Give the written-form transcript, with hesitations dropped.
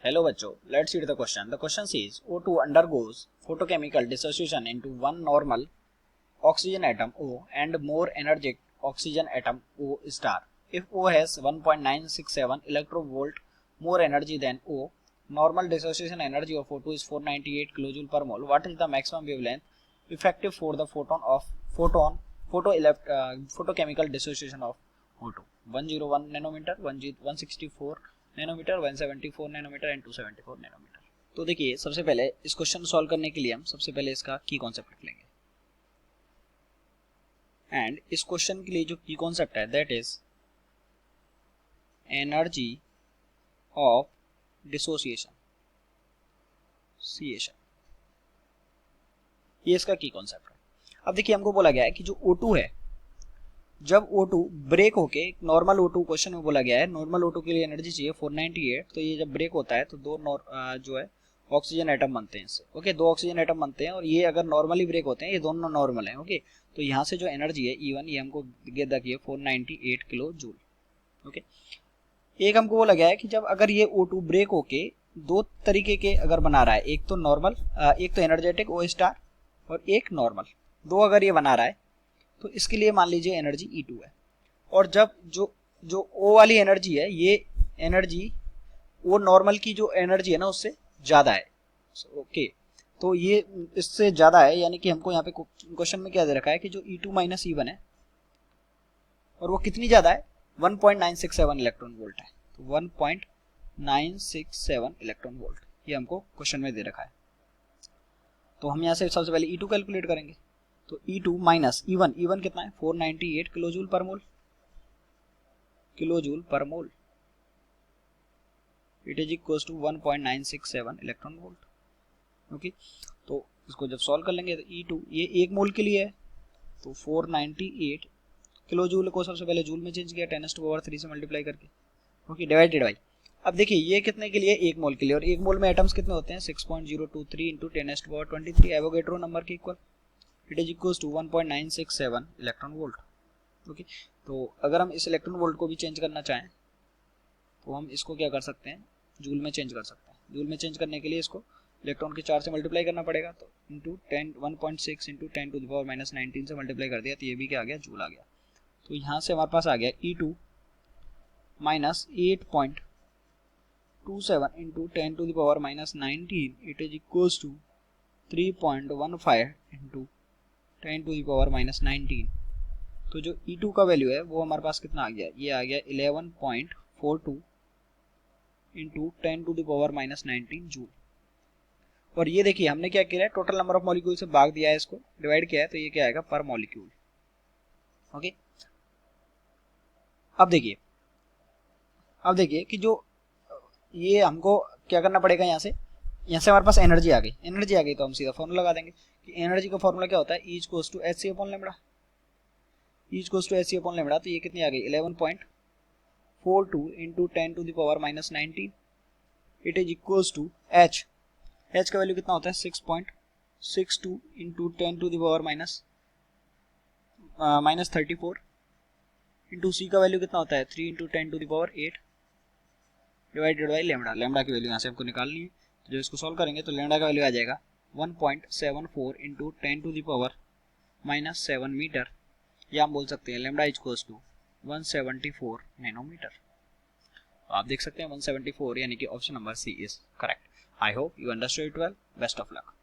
Hello बच्चों, let's read the question. The question says O2 undergoes photochemical dissociation into one normal oxygen atom O and more energetic oxygen atom O star. If O has 1.967 electrovolt more energy than O, normal dissociation energy of O2 is 498 kilojoule per mole. What is the maximum wavelength effective for the photochemical dissociation of O2? 101 nanometer, 164 nanometer, 174 nanometer and 274 nanometer. तो देखिए सबसे पहले इस question solve करने के लिए हम सबसे पहले इसका की कॉन्सेप्ट रख लेंगे। एंड इस क्वेश्चन के लिए जो की कॉन्सेप्ट है that is energy of dissociation, ये इसका की कॉन्सेप्ट है। अब देखिए हमको बोला गया है कि जो O2 है, जब O2 ब्रेक होके, नॉर्मल O2 क्वेश्चन में बोला गया है नॉर्मल O2 के लिए एनर्जी चाहिए 498, तो ये जब ब्रेक होता है तो दो जो है ऑक्सीजन एटम बनते हैं इससे। ओके, दो ऑक्सीजन एटम बनते हैं और ये अगर नॉर्मली ब्रेक होते हैं, ये दोनों नॉर्मल हैं। ओके, तो यहाँ से जो एनर्जी है E1 ये हमको देखिए 498 किलो जूल। ओके, एक हमको बोला गया है कि जब अगर ये O2 ब्रेक होके दो तरीके के अगर बना रहा है, एक तो नॉर्मल, एक तो एनर्जेटिक O स्टार और एक नॉर्मल, दो अगर ये बना रहा है तो इसके लिए मान लीजिए एनर्जी E2 है। और जब जो O वाली एनर्जी है, ये एनर्जी O नॉर्मल की जो एनर्जी है ना उससे ज्यादा है। ओके, तो ये इससे ज्यादा है, यानी कि हमको यहाँ पे क्वेश्चन में क्या दे रखा है कि जो E2 माइनस E1 है और वो कितनी ज्यादा है, 1.967 इलेक्ट्रॉन वोल्ट है। तो 1.967 इलेक्ट्रॉन वोल्ट ये हमको क्वेश्चन में दे रखा है। तो हम यहाँ से सबसे पहले E2 कैलकुलेट करेंगे। तो E2 माइनस E1 कितना है, 498 kilojoule per mole, it is equal to 1.967 electron volt. Okay, तो इसको जब सॉल्व कर लेंगे तो E2 ये एक मोल के लिए है, तो 498 किलोजूल को सबसे पहले जूल में चेंज किया 10⁻³ से मल्टीप्लाई करके। ओके, डिवाइडेड बाई, अब देखिए ये कितने के लिए, एक मोल के लिए, और एक मोल में एटम्स कितने होते हैं, 6.023 इंटू 10⁻23 एवोगैड्रो नंबर के equal, it is equal to 1.967 electron volt. Okay, तो अगर हम इस इलेक्ट्रॉन वोल्ट को भी चेंज करना चाहें तो हम इसको क्या कर सकते हैं, जूल में चेंज कर सकते हैं। जूल में चेंज करने के लिए इसको इलेक्ट्रॉन के 4 से मल्टीप्लाई करना पड़ेगा, तो इंटू 1.6 इंटू 10⁻19 से मल्टीप्लाई कर दिया तो ये भी क्या आ गया, जूल आ गया। तो यहाँ से हमारे पास आ गया E2 minus 8.27 into 10⁻19 it is equal to 3.15 into 10⁻19। तो जो E2 का वैल्यू है वो हमारे पास कितना आ गया, ये आ गया 11.42 इंटू 10⁻19 जूल। और ये देखिए हमने क्या किया है, टोटल नंबर ऑफ मॉलिक्यूल से भाग दिया है, इसको डिवाइड किया है, तो ये क्या आएगा, पर मॉलिक्यूल। ओके, अब देखिए कि जो ये हमको क्या करना पड़ेगा, यहाँ से हमारे पास एनर्जी आ गई तो हम सीधा फॉर्मूला लगा देंगे कि एनर्जी का फॉर्मूला क्या होता है, E equals to Hc upon lambda. तो ये कितनी आ गई, 11.42 into 10⁻19 it is equals to H का वैल्यू कितना होता है, 6.62 इंटू 10⁻34 इंटू C का वैल्यू कितना होता है, 3 इंटू 10⁸ डिवाइडेड बाई लैम्डा की वैल्यू यहाँ से हमको निकालनी है। तो जब इसको सॉल्व करेंगे तो लैम्डा का वैल्यू आ जाएगा 1.74 इंटू 10⁻⁻7 मीटर, या हम बोल सकते हैं लैम्डा इक्वल्स टू 174 नैनोमीटर। तो आप देख सकते हैं 174, यानी कि option number C is correct. I hope you understood it well. Best of luck.